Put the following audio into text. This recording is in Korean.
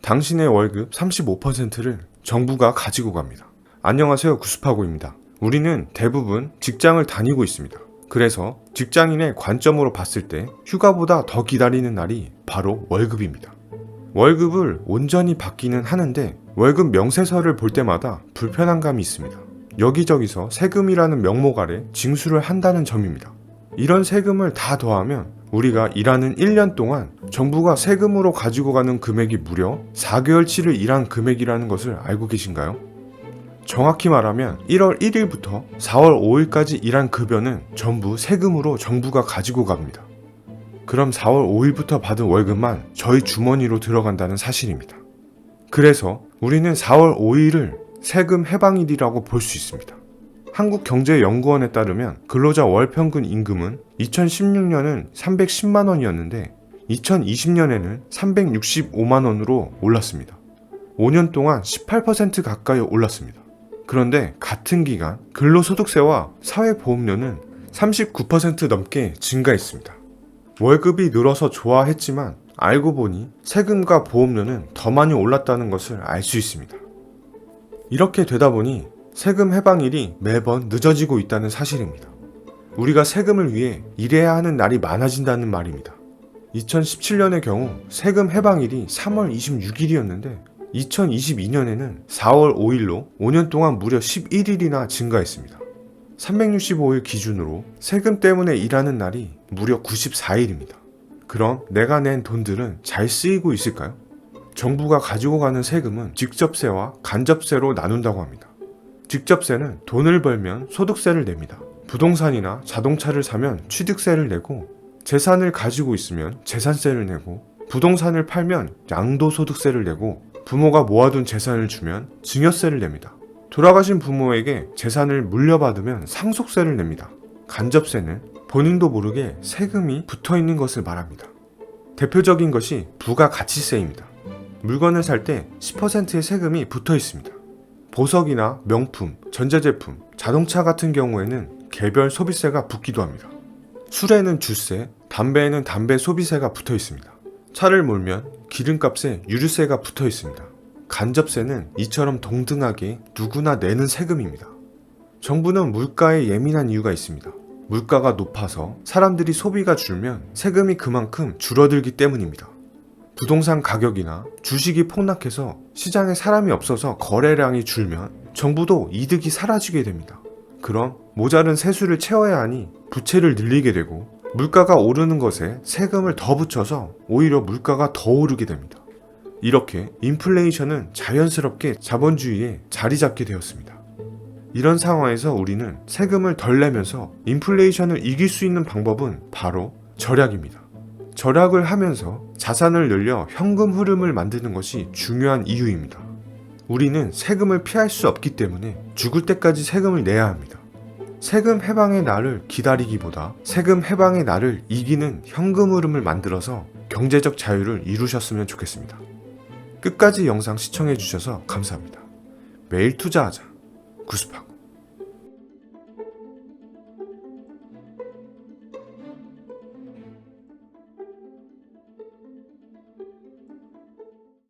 당신의 월급 35%를 정부가 가지고 갑니다. 안녕하세요, 구스파고입니다. 우리는 대부분 직장을 다니고 있습니다. 그래서 직장인의 관점으로 봤을 때 휴가보다 더 기다리는 날이 바로 월급입니다. 월급을 온전히 받기는 하는데 월급 명세서를 볼 때마다 불편한 감이 있습니다. 여기저기서 세금이라는 명목 아래 징수를 한다는 점입니다. 이런 세금을 다 더하면 우리가 일하는 1년 동안 정부가 세금으로 가지고 가는 금액이 무려 4개월치를 일한 금액이라는 것을 알고 계신가요? 정확히 말하면 1월 1일부터 4월 5일까지 일한 급여는 전부 세금으로 정부가 가지고 갑니다. 그럼 4월 5일부터 받은 월급만 저희 주머니로 들어간다는 사실입니다. 그래서 우리는 4월 5일을 세금 해방일이라고 볼 수 있습니다. 한국경제연구원에 따르면 근로자 월평균 임금은 2016년은 310만 원이었는데 2020년에는 365만 원으로 올랐습니다. 5년 동안 18% 가까이 올랐습니다. 그런데 같은 기간 근로소득세와 사회보험료는 39% 넘게 증가했습니다. 월급이 늘어서 좋아했지만 알고 보니 세금과 보험료는 더 많이 올랐다는 것을 알 수 있습니다. 이렇게 되다 보니 세금 해방일이 매번 늦어지고 있다는 사실입니다. 우리가 세금을 위해 일해야 하는 날이 많아진다는 말입니다. 2017년의 경우 세금 해방일이 3월 26일이었는데 2022년에는 4월 5일로 5년 동안 무려 11일이나 증가했습니다. 365일 기준으로 세금 때문에 일하는 날이 무려 94일입니다. 그럼 내가 낸 돈들은 잘 쓰이고 있을까요? 정부가 가지고 가는 세금은 직접세와 간접세로 나눈다고 합니다. 직접세는 돈을 벌면 소득세를 냅니다. 부동산이나 자동차를 사면 취득세를 내고, 재산을 가지고 있으면 재산세를 내고, 부동산을 팔면 양도소득세를 내고, 부모가 모아둔 재산을 주면 증여세를 냅니다. 돌아가신 부모에게 재산을 물려받으면 상속세를 냅니다. 간접세는 본인도 모르게 세금이 붙어있는 것을 말합니다. 대표적인 것이 부가가치세입니다. 물건을 살 때 10%의 세금이 붙어 있습니다. 보석이나 명품, 전자제품, 자동차 같은 경우에는 개별 소비세가 붙기도 합니다. 술에는 주세, 담배에는 담배 소비세가 붙어 있습니다. 차를 몰면 기름값에 유류세가 붙어 있습니다. 간접세는 이처럼 동등하게 누구나 내는 세금입니다. 정부는 물가에 예민한 이유가 있습니다. 물가가 높아서 사람들이 소비가 줄면 세금이 그만큼 줄어들기 때문입니다. 부동산 가격이나 주식이 폭락해서 시장에 사람이 없어서 거래량이 줄면 정부도 이득이 사라지게 됩니다. 그럼 모자른 세수를 채워야 하니 부채를 늘리게 되고, 물가가 오르는 것에 세금을 더 붙여서 오히려 물가가 더 오르게 됩니다. 이렇게 인플레이션은 자연스럽게 자본주의에 자리 잡게 되었습니다. 이런 상황에서 우리는 세금을 덜 내면서 인플레이션을 이길 수 있는 방법은 바로 절약입니다. 절약을 하면서 자산을 늘려 현금 흐름을 만드는 것이 중요한 이유입니다. 우리는 세금을 피할 수 없기 때문에 죽을 때까지 세금을 내야 합니다. 세금 해방의 날을 기다리기보다 세금 해방의 날을 이기는 현금 흐름을 만들어서 경제적 자유를 이루셨으면 좋겠습니다. 끝까지 영상 시청해주셔서 감사합니다. 매일 투자하자. 구스파고.